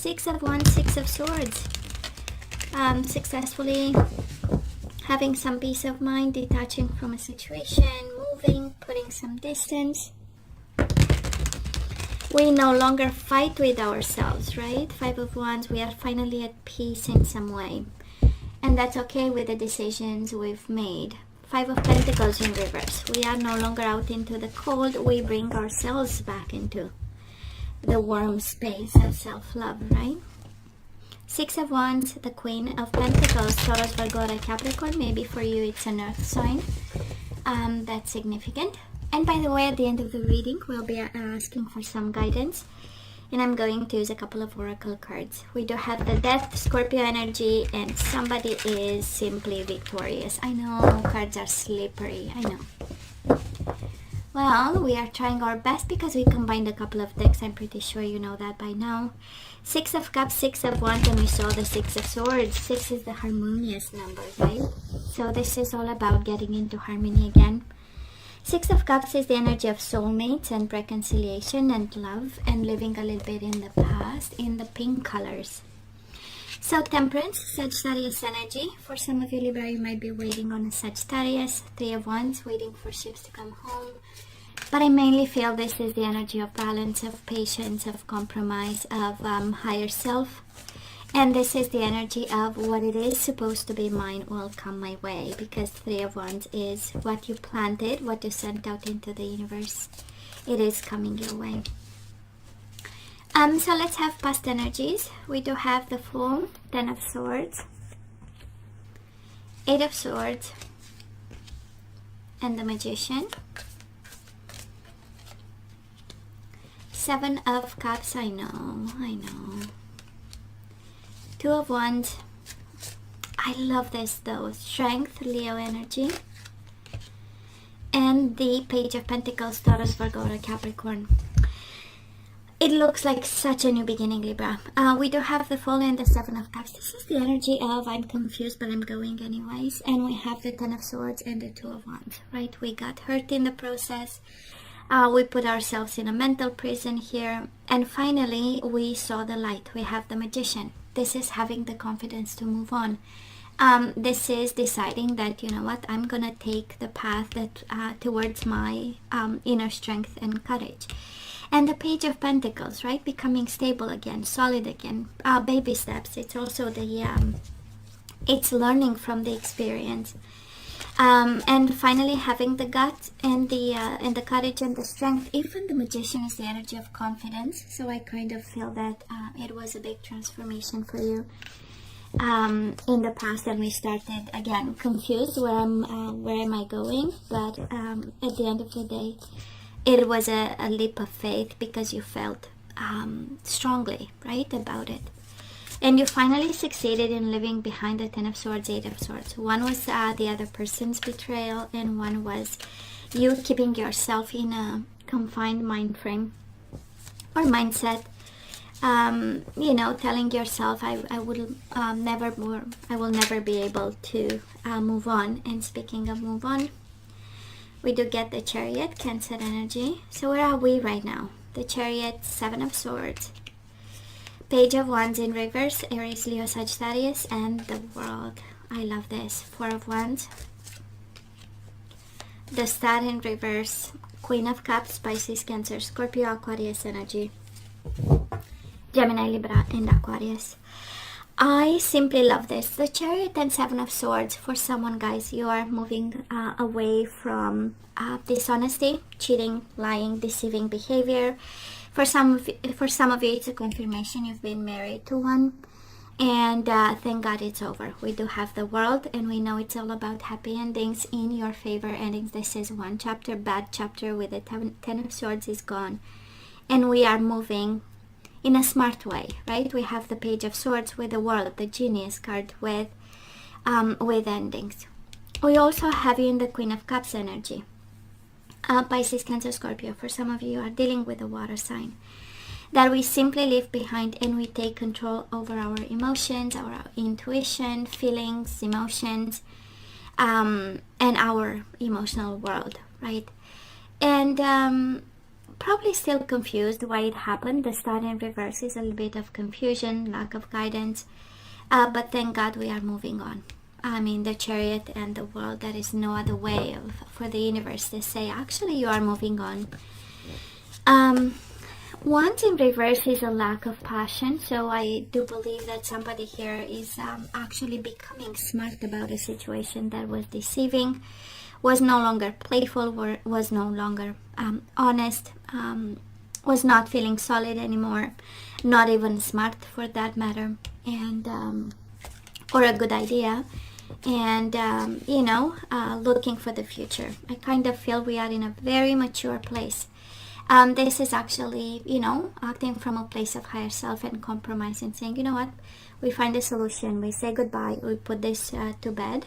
Six of Wands, Six of Swords. Successfully having some peace of mind, detaching from a situation, moving, putting some distance. We no longer fight with ourselves, right? Five of Wands, we are finally at peace in some way. And that's okay with the decisions we've made. Five of Pentacles in reverse. We are no longer out into the cold. We bring ourselves back into the warm space of self-love, right? Six of Wands, the Queen of Pentacles, Taurus, Virgo, Capricorn. Maybe for you it's an earth sign. That's significant. And by the way, at the end of the reading, we'll be asking for some guidance. And I'm going to use a couple of oracle cards. We do have the Death, Scorpio energy, and somebody is simply victorious. I know, cards are slippery, I know. Well, we are trying our best because we combined a couple of decks. I'm pretty sure you know that by now. Six of Cups, Six of Wands, and we saw the Six of Swords. Six is the harmonious number, right? So this is all about getting into harmony again. Six of Cups is the energy of soulmates and reconciliation and love and living a little bit in the past in the pink colors. So Temperance, Sagittarius energy. For some of you Libra, you might be waiting on a Sagittarius. Three of Wands, waiting for ships to come home. But I mainly feel this is the energy of balance, of patience, of compromise, of higher self. And this is the energy of what it is supposed to be mine will come my way, because Three of Wands is what you planted, what you sent out into the universe. It is coming your way. So let's have past energies. We do have the Fool, Ten of Swords, Eight of Swords, and the Magician. Seven of Cups, I know. Two of Wands. I love this though. Strength, Leo energy. And the Page of Pentacles, Taurus, Virgo, Capricorn. It looks like such a new beginning, Libra. We do have the Fool and the Seven of Cups. This is the energy of I'm confused but I'm going anyways. And we have the Ten of Swords and the Two of Wands, right? We got hurt in the process. We put ourselves in a mental prison here. And finally, we saw the light. We have the Magician. This is having the confidence to move on. This is deciding that, you know what, I'm going to take the path that towards my inner strength and courage. And the Page of Pentacles, right? Becoming stable again, solid again. Baby steps. It's also the, it's learning from the experience. And finally having the gut and the courage and the strength. Even the Magician is the energy of confidence, so I kind of feel that it was a big transformation for you in the past, and we started again confused where am I going, but at the end of the day it was a leap of faith because you felt strongly, right, about it. And you finally succeeded in living behind the Ten of Swords, Eight of Swords. One was the other person's betrayal, and one was you keeping yourself in a confined mind frame or mindset. You know, telling yourself, I will never be able to move on. And speaking of move on, we do get the Chariot, Cancer energy. So where are we right now? The Chariot, Seven of Swords. Page of Wands in reverse, Aries, Leo, Sagittarius, and the World. I love this. Four of Wands. The Star in reverse, Queen of Cups, Pisces, Cancer, Scorpio, Aquarius energy. Gemini, Libra, and Aquarius. I simply love this. The Chariot and Seven of Swords. For someone, guys, you are moving away from dishonesty, cheating, lying, deceiving behavior. For some of you, it's a confirmation you've been married to one, and thank God it's over. We do have the World, and we know it's all about happy endings, in your favor endings. This is one chapter, bad chapter with the Ten of Swords is gone, and we are moving in a smart way, right? We have the Page of Swords with the World, the Genius card with endings. We also have you in the Queen of Cups energy. Pisces, Cancer, Scorpio. For some of you are dealing with a water sign. That we simply leave behind and we take control over our emotions, our intuition, feelings, emotions, and our emotional world, right? And probably still confused why it happened. The Star in reverse is a little bit of confusion, lack of guidance, but thank God we are moving on. I mean, the Chariot and the World, there is no other way for the universe to say, actually, you are moving on. Wands in reverse is a lack of passion, so I do believe that somebody here is actually becoming smart about a situation that was deceiving, was no longer playful, was no longer honest, was not feeling solid anymore, not even smart for that matter, and or a good idea, and you know, looking for the future. I kind of feel we are in a very mature place. This is actually, you know, acting from a place of higher self and compromise and saying, you know what, we find a solution, we say goodbye, we put this to bed,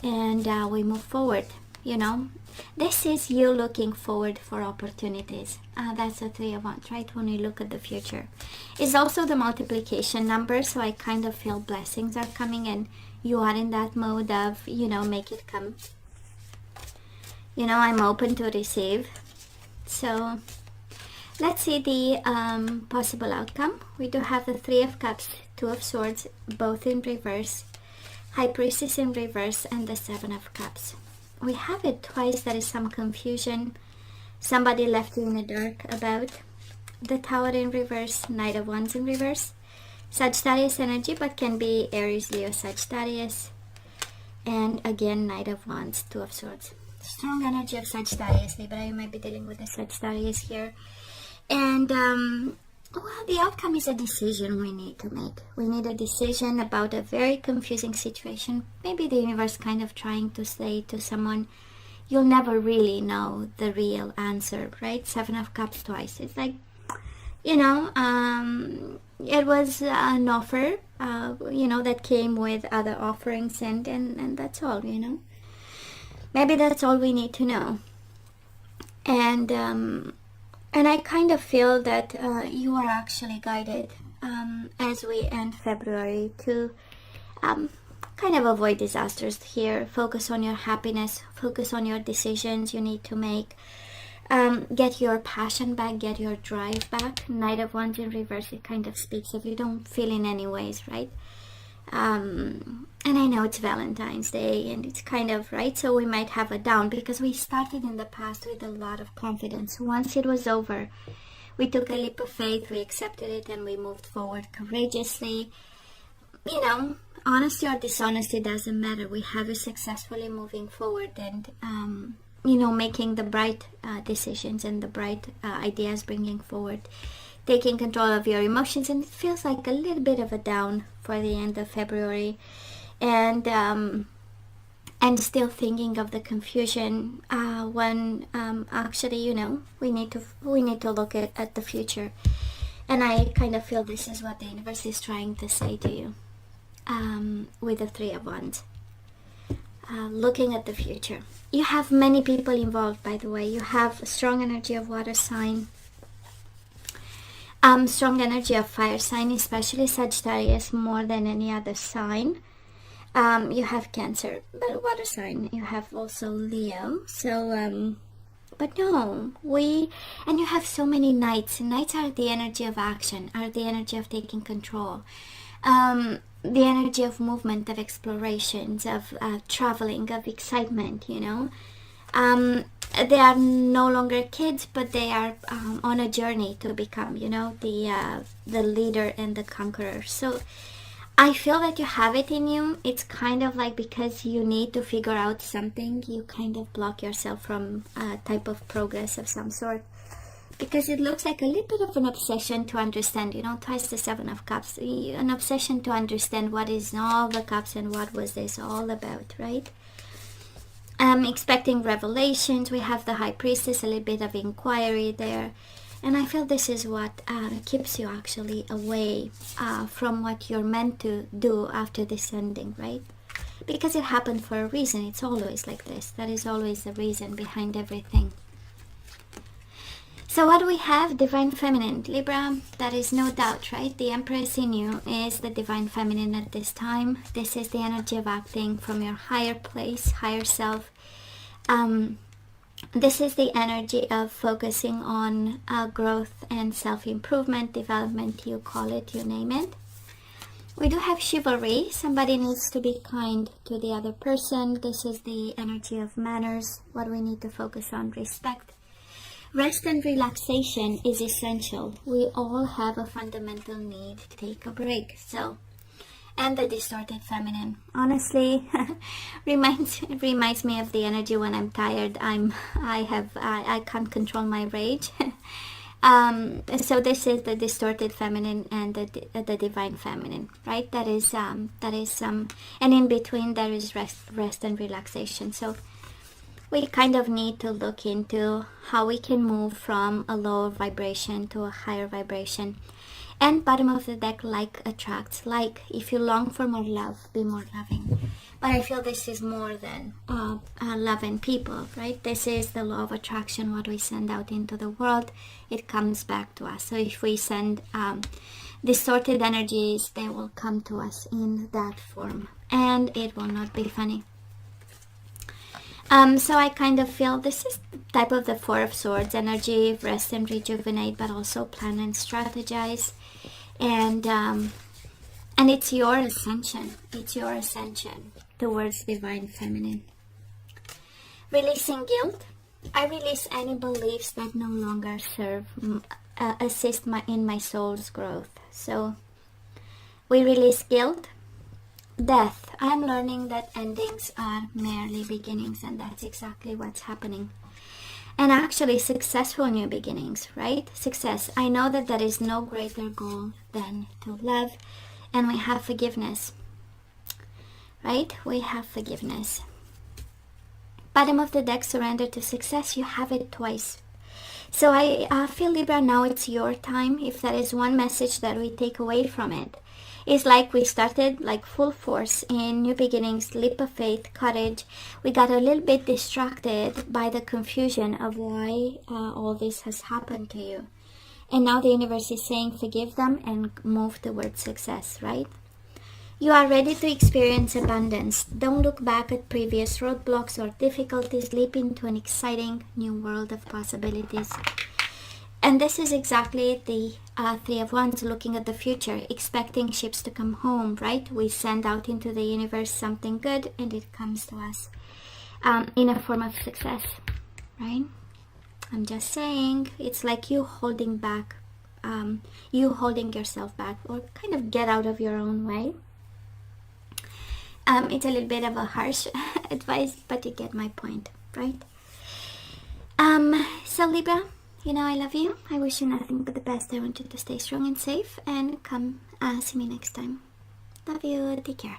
and we move forward. You know, this is you looking forward for opportunities. That's the Three of Wands, right? When we look at the future, it's also the multiplication number, so I kind of feel blessings are coming, and you are in that mode of, you know, make it come. You know, I'm open to receive. So let's see the possible outcome. We do have the Three of Cups, Two of Swords, both in reverse, High Priestess in reverse, and the Seven of Cups. We have it twice. There is some confusion. Somebody left you in the dark about the Tower in reverse, Knight of Wands in reverse, Sagittarius energy, but can be Aries, Leo, Sagittarius, and again Knight of Wands, Two of Swords. Strong energy of Sagittarius, Libra. You might be dealing with a Sagittarius here, and well, the outcome is a decision we need to make. We need a decision about a very confusing situation. Maybe the universe kind of trying to say to someone, you'll never really know the real answer, right? Seven of Cups twice. It's like, you know, it was an offer, you know, that came with other offerings, and that's all, you know. Maybe that's all we need to know. And I kind of feel that you are actually guided as we end February to kind of avoid disasters here. Focus on your happiness, focus on your decisions you need to make. Get your passion back, get your drive back. Knight of Wands in reverse, it kind of speaks of you don't feel in any ways, right? And I know it's Valentine's Day and it's kind of, right, so we might have a down because we started in the past with a lot of confidence. Once it was over, we took a leap of faith, we accepted it, and we moved forward courageously. You know, honesty or dishonesty doesn't matter. We have you successfully moving forward and you know, making the bright decisions and the bright ideas, bringing forward, taking control of your emotions. And it feels like a little bit of a down for the end of February, and still thinking of the confusion when actually, you know, we need to look at the future. And I kind of feel this is what the universe is trying to say to you with the Three of Wands. Looking at the future. You have many people involved, by the way. You have strong energy of water sign, strong energy of fire sign, especially Sagittarius more than any other sign. You have Cancer, but water sign. You have also Leo. So, but no, and you have so many Knights. Knights are the energy of action, are the energy of taking control. The energy of movement, of explorations, of traveling, of excitement, you know. They are no longer kids, but they are on a journey to become, you know, the leader and the conqueror. So I feel that you have it in you. It's kind of like because you need to figure out something, you kind of block yourself from a type of progress of some sort. Because it looks like a little bit of an obsession to understand, you know, twice the Seven of Cups, an obsession to understand what is all the cups and what was this all about, right? Expecting revelations. We have the High Priestess, a little bit of inquiry there. And I feel this is what keeps you actually away from what you're meant to do after this ending, right? Because it happened for a reason. It's always like this. That is always the reason behind everything. So what do we have? Divine Feminine. Libra, there is no doubt, right? The Empress in you is the Divine Feminine at this time. This is the energy of acting from your higher place, higher self. This is the energy of focusing on growth and self-improvement, development, you call it, you name it. We do have chivalry. Somebody needs to be kind to the other person. This is the energy of manners, what we need to focus on, respect. Rest and relaxation is essential. We all have a fundamental need to take a break. So, and the distorted feminine, honestly, reminds me of the energy when I'm tired. I can't control my rage. So this is the distorted feminine and the divine feminine, right? That is and in between there is rest and relaxation. So we kind of need to look into how we can move from a lower vibration to a higher vibration. And bottom of the deck, like attracts like. If you long for more love, be more loving. But I feel this is more than loving people, right? This is the law of attraction. What we send out into the world, it comes back to us. So if we send distorted energies, they will come to us in that form, and it will not be funny. So I kind of feel this is type of the Four of Swords energy, rest and rejuvenate, but also plan and strategize. And it's your ascension. It's your ascension towards divine feminine. Releasing guilt. I release any beliefs that no longer serve, assist in my soul's growth. So we release guilt. Death. I'm learning that endings are merely beginnings, and that's exactly what's happening. And actually successful new beginnings, right? Success. I know that there is no greater goal than to love, and we have forgiveness, right? We have forgiveness. Bottom of the deck, surrender to success. You have it twice. So I feel, Libra, now it's your time. If there is one message that we take away from it, it's like we started like full force in new beginnings, leap of faith, courage. We got a little bit distracted by the confusion of why all this has happened to you. And now the universe is saying forgive them and move towards success, right? You are ready to experience abundance. Don't look back at previous roadblocks or difficulties. Leap into an exciting new world of possibilities. And this is exactly the Three of Wands, looking at the future, expecting ships to come home, right? We send out into the universe something good, and it comes to us in a form of success, right? I'm just saying, it's like you holding back, you holding yourself back, or kind of get out of your own way. It's a little bit of a harsh advice, but you get my point, right? So Libra, you know I love you. I wish you nothing but the best. I want you to stay strong and safe, and come see me next time. Love you. Take care.